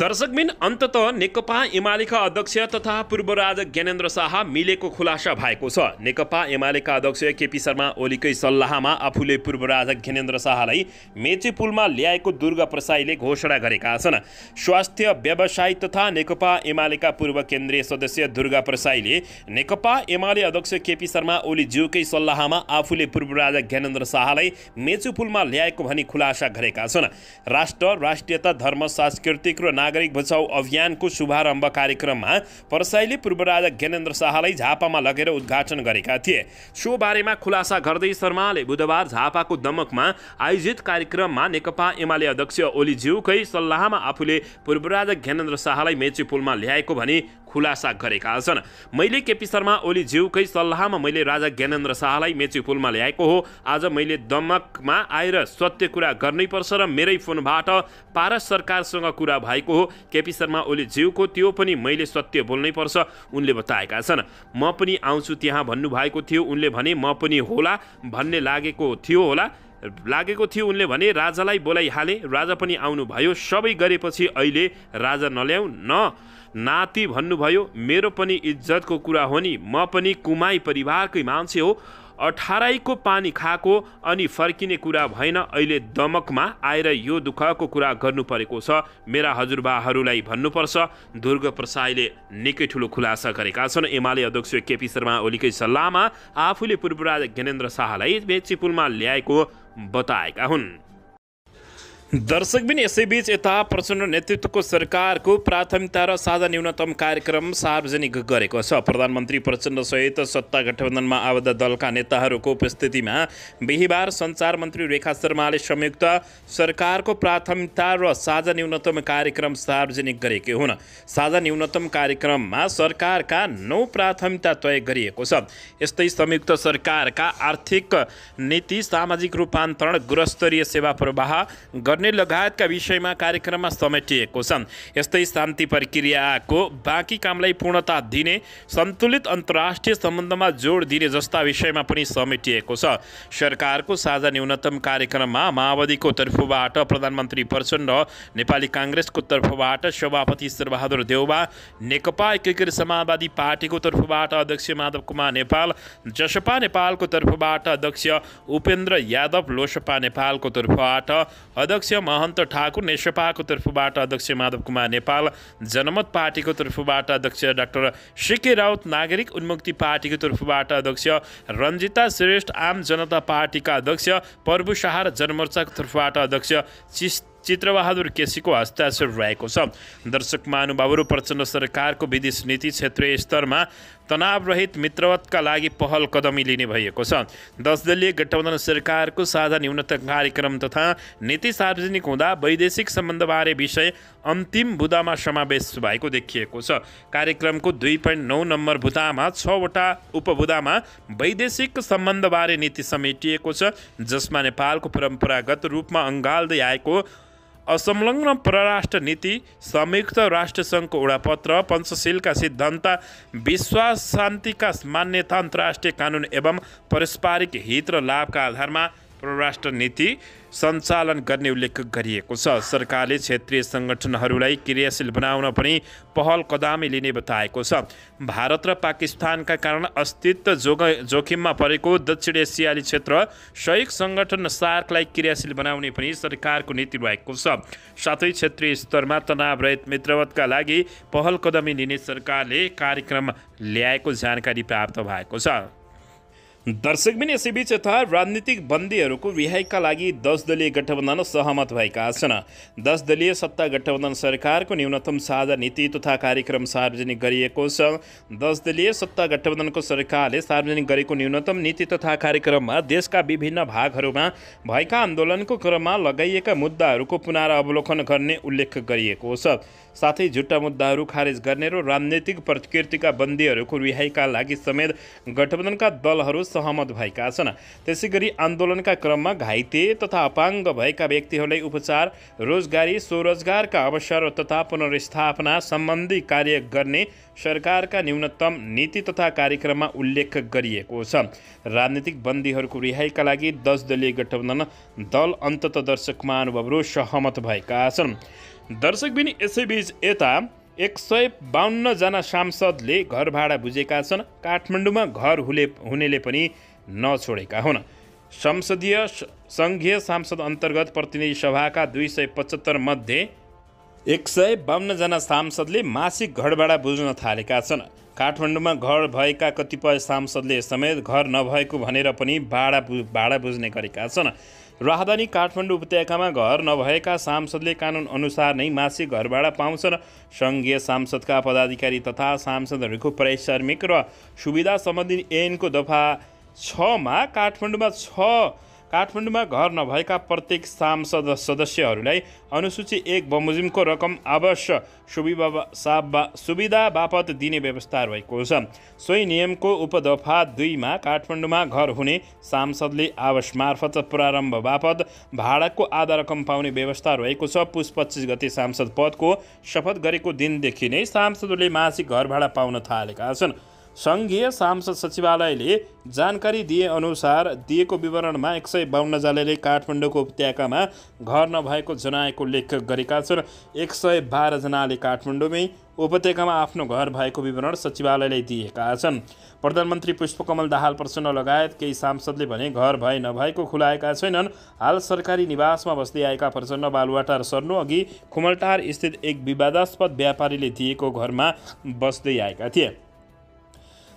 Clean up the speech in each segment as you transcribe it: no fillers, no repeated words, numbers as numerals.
दर्शकबिन अन्ततः नेकपा एमालेका अध्यक्ष तथा पूर्व राजा ज्ञानेन्द्र शाह मिलेको खुलासा भएको छ। नेकपा एमालेका अध्यक्ष केपी शर्मा ओलीकै सल्लाहमा आफूले पूर्व राजा ज्ञानेन्द्र शाहलाई मेचीपुलमा ल्याएको दुर्गा प्रसाईले घोषणा गरेका छन्। स्वास्थ्य व्यवसायी तथा नेकपा एमालेका पूर्व केन्द्रीय सदस्य दुर्गा प्रसाईले नेकपा एमाले अध्यक्ष केपी शर्मा ओलीज्यूकै सल्लाहमा आफूले पूर्व राजा ज्ञानेन्द्र शाहलाई मेचीपुलमा ल्याएको भनी खुलासा गरेका छन्। राष्ट्र, राष्ट्रियता, धर्म, सांस्कृतिक र नागरिक बचाउ अभियानको शुभारम्भ कार्यक्रममा प्रसाईले पूर्व राजा ज्ञानेन्द्र शाहलाई झापामा लगेर उद्घाटन गरेका थिए। सो बारेमा खुलासा गर्दै शर्माले बुधबार झापाको दमकमा आयोजित कार्यक्रममा नेकपा एमाले अध्यक्ष ओलीज्यूकै सल्लाहमा आफूले पूर्व राजा ज्ञानेन्द्र शाहलाई मेचीपुलमा ल्याएको भनी खुलासा गरेका छन्। मैले केपी शर्मा ओलीज्यूकै सल्लाहमा मैले राजा ज्ञानेन्द्र शाहलाई मेचीपुलमा ल्याएको हो। आज मैले दमकमा आएर सत्य कुरा गर्नैपर्छ र मेरै फोनबाट पारस सरकारसँग कुरा भएको हो। केपी शर्मा ओलीज्यूको त्यो पनि मैले सत्य बोल्नै पर्छ उनले बताएका छन्। म पनि आउँछु त्यहाँ भन्नुभएको थियो उनले भने, म पनि होला भन्ने लागेको थियो उनले भने। राजालाई बोलाइहाले, राजा पनि आउनुभयो। सबै गरेपछि अहिले राजा नल्याउ न नाति भन्नुभयो। मेरो पनि इज्जतको कुरा हो नि, म पनि कुमाई परिवारकै मान्छे हो। 18 को पानी खाएको अनि फर्किने कुरा भएन। अहिले दमकमा आएर यो दुःखको कुरा गर्नु परेको छ, मेरा हजुरबाहरूलाई भन्नुपर्छ। दुर्गा प्रसाईले निकै ठुलो खुलासा गरेका छन्। एमाले अध्यक्ष केपी शर्मा ओलीकै सल्लाहमा आफूले पूर्व राजा ज्ञानेन्द्र शाहलाई मेचीपुलमा ल्याएको बताएका हुन्। दर्शकबिन यसैबीच यता प्रचण्ड नेतृत्वको सरकारको प्राथमिकता र साझा न्यूनतम कार्यक्रम सार्वजनिक गरेको छ। प्रधानमन्त्री प्रचण्ड सहित सत्ता गठबन्धनमा आबद्ध दलका नेताहरूको उपस्थितिमा बिहिबार सञ्चार मन्त्री रेखा शर्माले संयुक्त सरकारको प्राथमिकता र साझा न्यूनतम कार्यक्रम सार्वजनिक गरेके हुन्। साझा न्यूनतम कार्यक्रममा सरकारका 9 प्राथमिकता तय गरिएको छ। यस्तै संयुक्त सरकारका आर्थिक नीति, सामाजिक रूपान्तरण, गुणस्तरीय सेवा प्रवाह गर्ने लगायतका विषयमा कार्यक्रममा समेटिएको छ। यस्तै शान्ति प्रक्रियाको बाँकी कामलाई पूर्णता दिने, सन्तुलित अन्तर्राष्ट्रिय सम्बन्धमा जोड दिने जस्ता विषयमा पनि समेटिएको छ। सरकारको साझा न्यूनतम कार्यक्रममा माओवादीको तर्फबाट प्रधानमन्त्री प्रचण्ड, नेपाली काङ्ग्रेसको तर्फबाट सभापति शेरबहादुर देउबा, नेकपा एकीकृत समाजवादी पार्टीको तर्फबाट अध्यक्ष माधव कुमार नेपाल, जसपा नेपालको तर्फबाट अध्यक्ष उपेन्द्र यादव, लोसपा नेपालको तर्फबाट अध्यक्ष महन्त ठाकुर, नेकपाको तर्फबाट अध्यक्ष माधव कुमार नेपाल, जनमत पार्टीको तर्फबाट अध्यक्ष डाक्टर सीके राउत, नागरिक उन्मुक्ति पार्टीको तर्फबाट अध्यक्ष रञ्जिता श्रेष्ठ, आम जनता पार्टीका अध्यक्ष प्रभु शाह र जनमोर्चाको तर्फबाट अध्यक्ष चित्रबहादुर केसीको हस्ताक्षर रहेको छ। दर्शक महानुभावहरू, प्रचण्ड सरकारको विदेश नीति क्षेत्रीय स्तरमा तनावरहित मित्रवतका लागि पहल कदमी लिने भएको छ। 10 दलीय गठबन्धन सरकारको साझा न्यूनतम कार्यक्रम तथा नीति सार्वजनिक हुँदा वैदेशिक सम्बन्धबारे विषय अन्तिम बुँदामा समावेश भएको देखिएको छ। कार्यक्रमको 2.9 नम्बर बुँदामा 6 वटा उपबुँदामा वैदेशिक सम्बन्धबारे नीति समेटिएको छ, जसमा नेपालको परम्परागत रूपमा अँगाल्दै आएको असंलग्न परराष्ट्र नीति, संयुक्त राष्ट्रसङ्घको उडापत्र, पञ्चशीलका सिद्धान्त, विश्वास, शान्तिका मान्यता, अन्तर्राष्ट्रिय कानुन एवं पारस्परिक हित र लाभका आधारमा परराष्ट्र नीति सञ्चालन गर्ने उल्लेख गरिएको छ। सरकारले क्षेत्रीय सङ्गठनहरूलाई क्रियाशील बनाउन पनि पहल कदमी लिने बताएको छ। भारत र पाकिस्तानका कारण अस्तित्व जोखिममा परेको दक्षिण एसियाली क्षेत्र सहयोग सङ्गठन सार्कलाई क्रियाशील बनाउने पनि सरकारको नीति रहेको छ। साथै क्षेत्रीय स्तरमा तनावरहित मित्रवतका लागि पहल कदमी लिने सरकारले कार्यक्रम ल्याएको जानकारी प्राप्त भएको छ। दर्शकबिन यसैबीच यता राजनीतिक बन्दीहरूको रिहाइका लागि 10 दलीय गठबन्धन सहमत भएका छन्। 10 दलीय सत्ता गठबन्धन सरकारको न्यूनतम साझा नीति तथा कार्यक्रम सार्वजनिक गरिएको छ। 10 दलीय सत्ता गठबन्धनको सरकारले सार्वजनिक गरेको न्यूनतम नीति तथा कार्यक्रममा देशका विभिन्न भागहरूमा भएका आन्दोलनको क्रममा लगाइएका मुद्दाहरूको पुनरावलोकन गर्ने उल्लेख गरिएको छ। साथै झुट्टा मुद्दाहरू खारेज गर्ने र राजनीतिक प्रकृतिका बन्दीहरूको रिहाइका लागि समेत गठबन्धनका दलहरू सहमत भएका छन्। त्यसैगरी आन्दोलनका क्रममा घाइते तथा अपाङ्ग भएका व्यक्तिहरूलाई उपचार, रोजगारी, स्वरोजगारका अवसर तथा पुनर्स्थापना सम्बन्धी कार्य गर्ने सरकारका न्यूनतम नीति तथा कार्यक्रममा उल्लेख गरिएको छ। राजनीतिक बन्दीहरूको रिहाइका लागि 10 दलीय गठबन्धन दल अन्ततः दर्शक महानुभावहरू सहमत भएका छन्। दर्शकबिन यसैबीच यता 152 जना सांसदले घर भाडा बुझेका छन्। काठमाडौँमा घर हुनेले पनि नछोडेका हुन्। संसदीय सङ्घीय सांसद अन्तर्गत प्रतिनिधि सभाका 275 मध्ये 152 जना सांसदले मासिक घर भाडा बुझ्न थालेका छन्। काठमाडौँमा घर भएका कतिपय सांसदले समेत घर नभएको भनेर पनि भाडा बुझ्ने गरेका छन्। राजधानी काठमाडौँ उपत्यकामा घर नभएका सांसदले कानुन अनुसार नै मासिक घर भाडा पाउँछन्। सङ्घीय सांसदका पदाधिकारी तथा सांसदहरूको पारिश्रमिक र सुविधा सम्बन्धी ऐनको दफा 6 मा काठमाडौँमा घर नभएका प्रत्येक सांसद सदस्यहरूलाई अनुसूची 1 बमोजिमको रकम आवश्यक सुविधा बापत दिने व्यवस्था रहेको छ। सोही नियमको उपदफा 2 मा काठमाडौँमा घर हुने सांसदले आवास मार्फत प्रारम्भ बापत भाडाको आधा रकम पाउने व्यवस्था रहेको छ। पुस 25 गते सांसद पदको शपथ गरेको दिनदेखि नै सांसदहरूले मासिक घर भाडा पाउन थालेका छन्। सङ्घीय सांसद सचिवालयले जानकारी दिए अनुसार दिएको विवरणमा 152 जनाले काठमाडौँको उपत्यकामा घर नभएको जनाएको उल्लेख गरेका छन्। 112 जनाले काठमाडौँमै उपत्यकामा आफ्नो घर भएको विवरण सचिवालयले दिएका छन्। प्रधानमन्त्री पुष्पकमल दाहाल प्रचण्ड लगायत केही सांसदले भने घर भए नभएको खुलाएका छैनन्। हाल सरकारी निवासमा बस्दै आएका प्रचण्ड बालुवाटार सर्नु अघि खुमलटार स्थित एक विवादास्पद व्यापारीले दिएको घरमा बस्दै आएका थिए।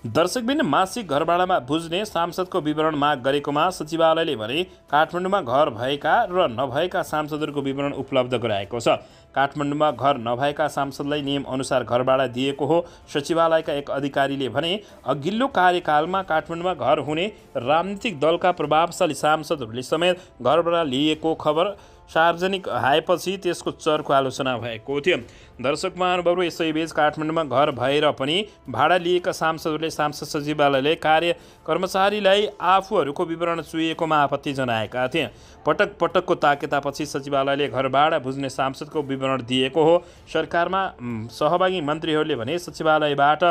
दर्शकबिन मासिक घर भाडामा बुझ्ने सांसदको विवरण माग गरेकोमा सचिवालयले भने काठमाडौँमा घर भएका र नभएका सांसदहरूको विवरण उपलब्ध गराएको छ। काठमाडौँमा घर नभएका सांसदलाई नियम अनुसार घर भाडा दिएको हो। सचिवालयका एक अधिकारीले भने अघिल्लो कार्यकालमा काठमाडौँमा घर हुने राजनीतिक दलका प्रभावशाली सांसदहरूले समेत घर भाडा लिएको खबर सार्वजनिक आएपछि त्यसको चर्को आलोचना भएको थियो। दर्शक महानुभावहरू, यसैबीच काठमाडौँमा घर भएर पनि भाडा लिएका सांसदहरूले सांसद सचिवालयले कर्मचारीलाई आफूहरूको विवरण चुहिएकोमा आपत्ति जनाएका थिए। पटक पटकको ताकेतापछि सचिवालयले घर भाडा बुझ्ने सांसदको विवरण दिएको हो। सरकारमा सहभागी मन्त्रीहरूले भने सचिवालयबाट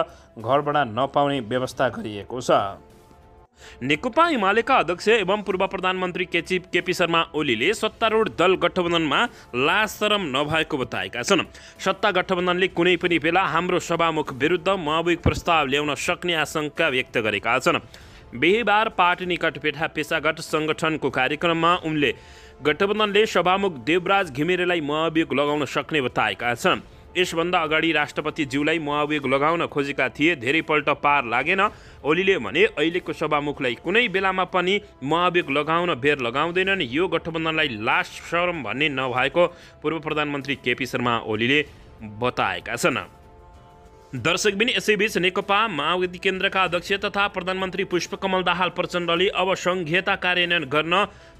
घर भाडा नपाउने व्यवस्था गरिएको छ। नेकपा एमालेका अध्यक्ष एवं पूर्व प्रधानमन्त्री केपी शर्मा ओलीले सत्तारूढ दल गठबन्धनमा लाजशरम नभएको बताएका छन्। सत्ता गठबन्धनले कुनै पनि बेला हाम्रो सभामुख विरुद्ध माओवादी प्रस्ताव ल्याउन सक्ने आशंका व्यक्त गरेका छन्। बिहीबार पार्टी निकट पेशागत सङ्गठनको कार्यक्रममा उनले गठबन्धनले सभामुख देवराज घिमिरेलाई महाभियोग लगाउन सक्ने बताएका छन्। यसभन्दा अगाडि राष्ट्रपतिज्यूलाई महाभियोग लगाउन खोजेका थिए, धेरैपल्ट पार लागेन। ओलीले भने अहिलेको सभामुखलाई कुनै बेलामा पनि महाभियोग लगाउन बेर लगाउँदैनन्। यो गठबन्धनलाई लाज शरम भन्ने नभएको पूर्व प्रधानमन्त्री केपी शर्मा ओलीले बताएका छन्। दर्शकबिन यसैबीच नेकपा माओवादी केन्द्रका अध्यक्ष तथा प्रधानमन्त्री पुष्पकमल दाहाल प्रचण्डले अब संघीयता कार्यान्वयन गर्न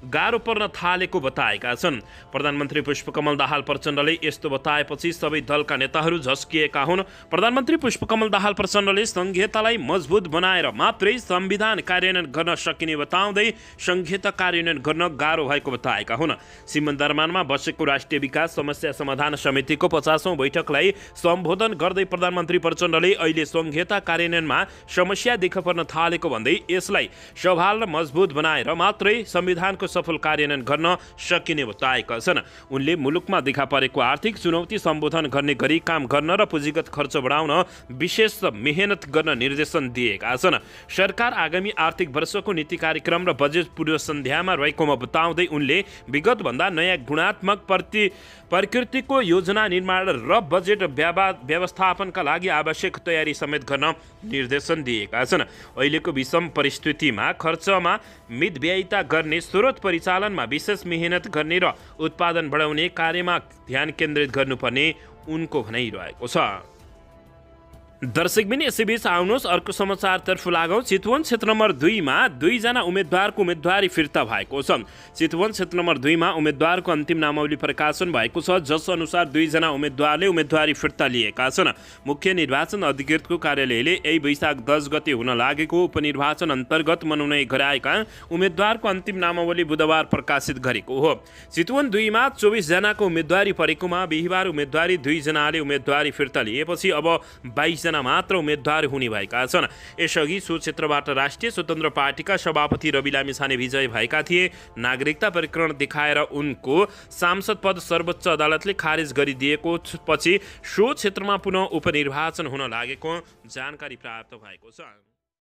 गाह्रो पर्न थालेको बताएका छन्। प्रधानमन्त्री पुष्पकमल दाहाल प्रचण्डले यस्तो बताएपछि सबै दलका नेताहरू झस्किएका हुन्। प्रधानमन्त्री पुष्पकमल दाहाल प्रचण्डले संघीयतालाई मजबुत बनाएर मात्रै संविधान कार्यान्वयन गर्न सकिने बताउँदै संघीयता कार्यान्वयन गर्न गाह्रो भएको बताएका हुन्। सिमन्दरमानमा बसेको राष्ट्रिय विकास समस्या समाधान समितिको 50औं बैठकलाई सम्बोधन गर्दै प्रधानमन्त्री प्रचण्डले अहिले संघीयता कार्यान्वयनमा समस्या देखा पर्न थालेको भन्दै यसलाई सवाल र मजबुत बनाएर मात्रै संविधानको सफल कार्यान्वयन गर्न सकिने बताएका छन्। उनले मुलुकमा देखा परेको आर्थिक चुनौती सम्बोधन गर्ने गरी काम गर्न र पुँजीगत खर्च बढाउन विशेष मेहनत गर्न निर्देशन दिएका छन्। सरकार आगामी आर्थिक वर्षको नीति कार्यक्रम र बजेट पूर्व सन्ध्यामा रहेकोमा बताउँदै उनले विगतभन्दा नयाँ गुणात्मक प्रकृतिको योजना निर्माण र बजेट व्यवस्थापनका लागि आवश्यक तयारी समेत गर्न निर्देशन दिएका छन्। अहिलेको विषम परिस्थितिमा खर्चमा मितव्ययिता गर्ने, स्रोत परिचालनमा विशेष मेहनत गर्ने र उत्पादन बढाउने कार्यमा ध्यान केन्द्रित गर्नुपर्ने उनको भनाइरहेको छ। दर्शकबिन यसैबीच आउनुहोस् अर्को समाचारतर्फ लागौँ। चितवन क्षेत्र नम्बर 2 मा 2 जना उम्मेदवारको उम्मेदवारी फिर्ता भएको छ। चितवन क्षेत्र नम्बर 2 मा उम्मेदवारको अन्तिम नामावली प्रकाशन भएको छ, जस अनुसार 2 जना उम्मेदवारले उम्मेदवारी फिर्ता लिएका छन्। मुख्य निर्वाचन अधिकृतको कार्यालयले यही वैशाख 10 गते हुन लागेको उपनिर्वाचन अन्तर्गत मनोनयन गराएका उम्मेदवारको अन्तिम नामावली बुधबार प्रकाशित गरेको हो। चितवन 2 मा 24 जनाको उम्मेदवारी परेकोमा बिहीबार उम्मेदवारी 2 जनाले उम्मेदवारी फिर्ता लिएपछि अब 22 जना मात्र उम्मेद्वार हुने भएका छन्। यसअघि सो क्षेत्रबाट राष्ट्रिय स्वतन्त्र पार्टीका सभापति रवि लामिछाने विजयी भएका थिए। नागरिकता प्रकरण देखाएर उनको सांसद पद सर्वोच्च अदालतले खारेज गरिदिएको पछि सो क्षेत्रमा पुनः उपनिर्वाचन हुन लागेको जानकारी प्राप्त भएको छ।